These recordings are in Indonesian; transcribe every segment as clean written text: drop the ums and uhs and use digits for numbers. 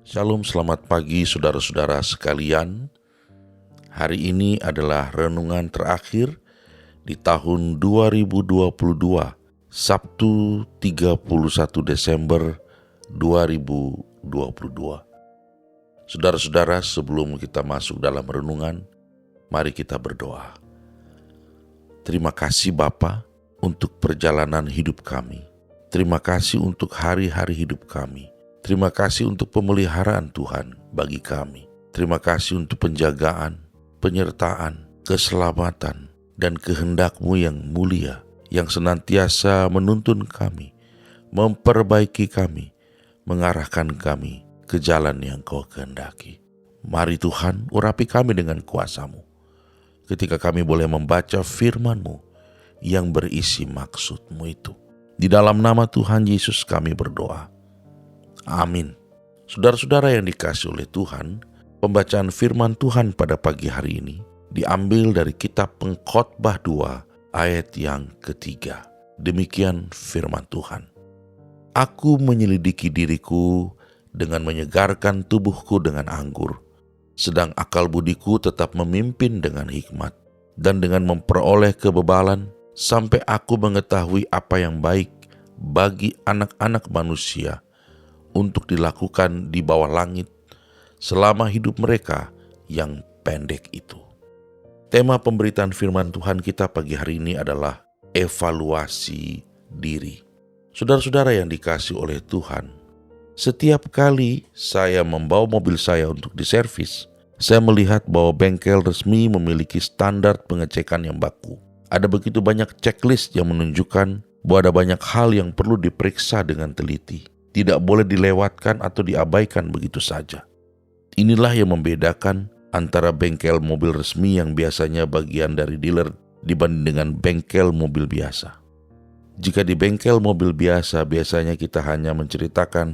Shalom, selamat pagi saudara-saudara sekalian. Hari ini adalah renungan terakhir di tahun 2022, Sabtu 31 Desember 2022. Saudara-saudara, sebelum kita masuk dalam renungan, mari kita berdoa. Terima kasih Bapa untuk perjalanan hidup kami. Terima kasih untuk hari-hari hidup kami. Terima kasih untuk pemeliharaan Tuhan bagi kami. Terima kasih untuk penjagaan, penyertaan, keselamatan, dan kehendak-Mu yang mulia, yang senantiasa menuntun kami, memperbaiki kami, mengarahkan kami ke jalan yang Kau kehendaki. Mari Tuhan, urapi kami dengan kuasa-Mu, ketika kami boleh membaca firman-Mu yang berisi maksud-Mu itu. Di dalam nama Tuhan Yesus kami berdoa. Amin. Saudara-saudara yang dikasihi oleh Tuhan, pembacaan firman Tuhan pada pagi hari ini diambil dari kitab Pengkhotbah 2 ayat yang ketiga. Demikian firman Tuhan. Aku menyelidiki diriku dengan menyegarkan tubuhku dengan anggur, sedang akal budiku tetap memimpin dengan hikmat, dan dengan memperoleh kebebalan, sampai aku mengetahui apa yang baik bagi anak-anak manusia, untuk dilakukan di bawah langit selama hidup mereka yang pendek itu. Tema pemberitaan firman Tuhan kita pagi hari ini adalah evaluasi diri. Saudara-saudara yang dikasihi oleh Tuhan, setiap kali saya membawa mobil saya untuk diservis, saya melihat bahwa bengkel resmi memiliki standar pengecekan yang baku. Ada begitu banyak checklist yang menunjukkan bahwa ada banyak hal yang perlu diperiksa dengan teliti. Tidak boleh dilewatkan atau diabaikan begitu saja. Inilah yang membedakan antara bengkel mobil resmi yang biasanya bagian dari dealer dibanding dengan bengkel mobil biasa. Jika di bengkel mobil biasa, biasanya kita hanya menceritakan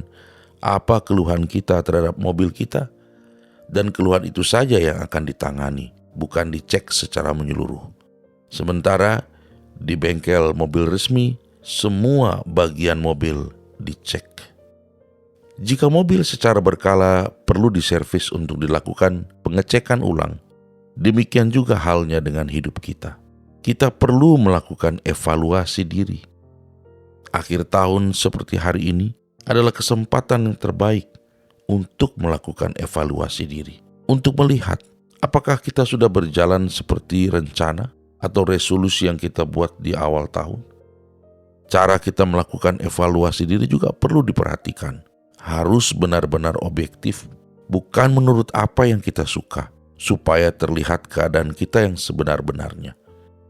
apa keluhan kita terhadap mobil kita, dan keluhan itu saja yang akan ditangani, bukan dicek secara menyeluruh. Sementara di bengkel mobil resmi, semua bagian mobil dicek. Jika mobil secara berkala perlu diservis untuk dilakukan pengecekan ulang, demikian juga halnya dengan hidup kita. Kita perlu melakukan evaluasi diri. Akhir tahun seperti hari ini adalah kesempatan yang terbaik untuk melakukan evaluasi diri, untuk melihat apakah kita sudah berjalan seperti rencana atau resolusi yang kita buat di awal tahun. Cara kita melakukan evaluasi diri juga perlu diperhatikan. Harus benar-benar objektif, bukan menurut apa yang kita suka, supaya terlihat keadaan kita yang sebenar-benarnya.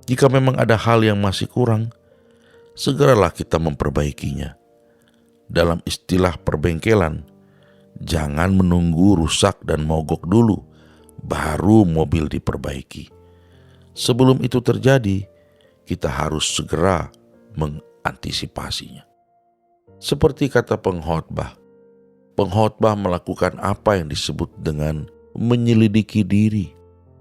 Jika memang ada hal yang masih kurang, segeralah kita memperbaikinya. Dalam istilah perbengkelan, jangan menunggu rusak dan mogok dulu, baru mobil diperbaiki. Sebelum itu terjadi, kita harus segera mengantisipasinya. Seperti kata pengkhotbah melakukan apa yang disebut dengan menyelidiki diri,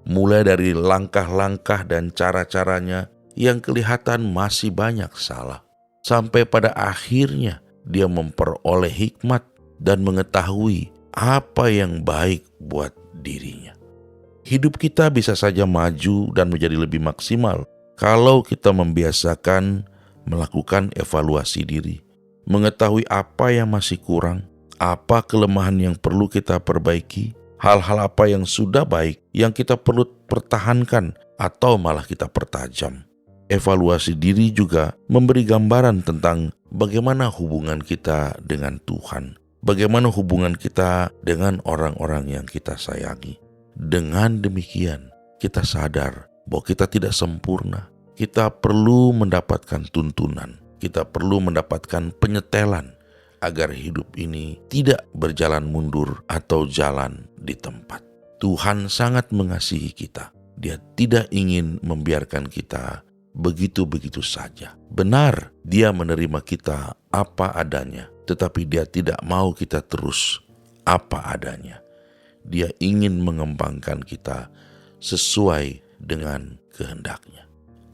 mulai dari langkah-langkah dan cara-caranya yang kelihatan masih banyak salah, sampai pada akhirnya dia memperoleh hikmat dan mengetahui apa yang baik buat dirinya. Hidup kita bisa saja maju dan menjadi lebih maksimal kalau kita membiasakan melakukan evaluasi diri, mengetahui apa yang masih kurang, apa kelemahan yang perlu kita perbaiki, hal-hal apa yang sudah baik yang kita perlu pertahankan atau malah kita pertajam. Evaluasi diri juga memberi gambaran tentang bagaimana hubungan kita dengan Tuhan, bagaimana hubungan kita dengan orang-orang yang kita sayangi. Dengan demikian, kita sadar bahwa kita tidak sempurna. Kita perlu mendapatkan tuntunan, kita perlu mendapatkan penyetelan agar hidup ini tidak berjalan mundur atau jalan di tempat. Tuhan sangat mengasihi kita. Dia tidak ingin membiarkan kita begitu-begitu saja. Benar, Dia menerima kita apa adanya, tetapi Dia tidak mau kita terus apa adanya. Dia ingin mengembangkan kita sesuai dengan kehendak-Nya.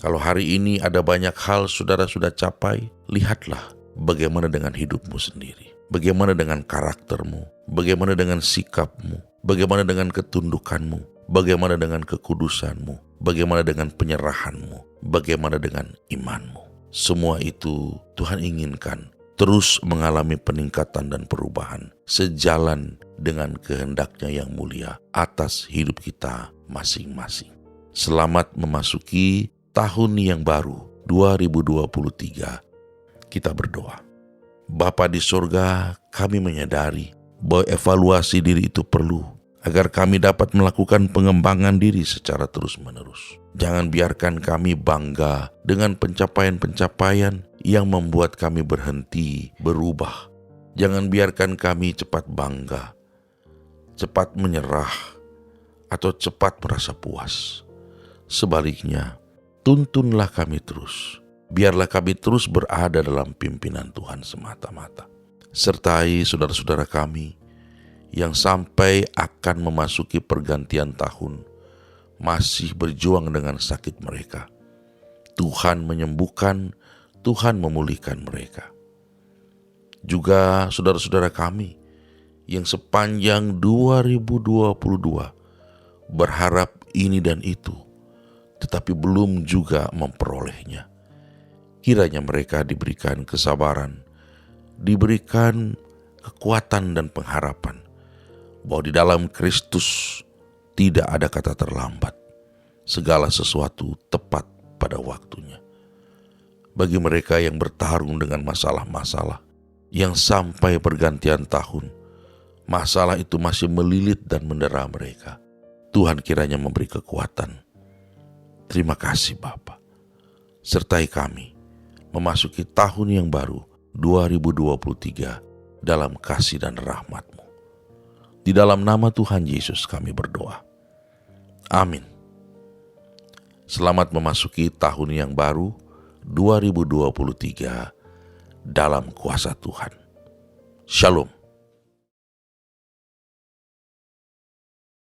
Kalau hari ini ada banyak hal saudara sudah capai, lihatlah bagaimana dengan hidupmu sendiri. Bagaimana dengan karaktermu? Bagaimana dengan sikapmu? Bagaimana dengan ketundukanmu? Bagaimana dengan kekudusanmu? Bagaimana dengan penyerahanmu? Bagaimana dengan imanmu? Semua itu Tuhan inginkan terus mengalami peningkatan dan perubahan sejalan dengan kehendak-Nya yang mulia atas hidup kita masing-masing. Selamat memasuki tahun yang baru 2023. Kita berdoa. Bapa di surga, kami menyadari bahwa evaluasi diri itu perlu agar kami dapat melakukan pengembangan diri secara terus-menerus. Jangan biarkan kami bangga dengan pencapaian-pencapaian yang membuat kami berhenti berubah. Jangan biarkan kami cepat bangga, cepat menyerah, atau cepat merasa puas. Sebaliknya, tuntunlah kami terus. Biarlah kami terus berada dalam pimpinan Tuhan semata-mata. Sertai saudara-saudara kami yang sampai akan memasuki pergantian tahun, masih berjuang dengan sakit mereka. Tuhan menyembuhkan, Tuhan memulihkan mereka. Juga saudara-saudara kami yang sepanjang 2022 berharap ini dan itu, tetapi belum juga memperolehnya. Kiranya mereka diberikan kesabaran, diberikan kekuatan dan pengharapan bahwa di dalam Kristus tidak ada kata terlambat. Segala sesuatu tepat pada waktunya. Bagi mereka yang bertarung dengan masalah-masalah yang sampai pergantian tahun, masalah itu masih melilit dan mendera mereka, Tuhan kiranya memberi kekuatan. Terima kasih Bapa. Sertai kami memasuki tahun yang baru 2023 dalam kasih dan rahmat-Mu. Di dalam nama Tuhan Yesus kami berdoa. Amin. Selamat memasuki tahun yang baru 2023 dalam kuasa Tuhan. Shalom.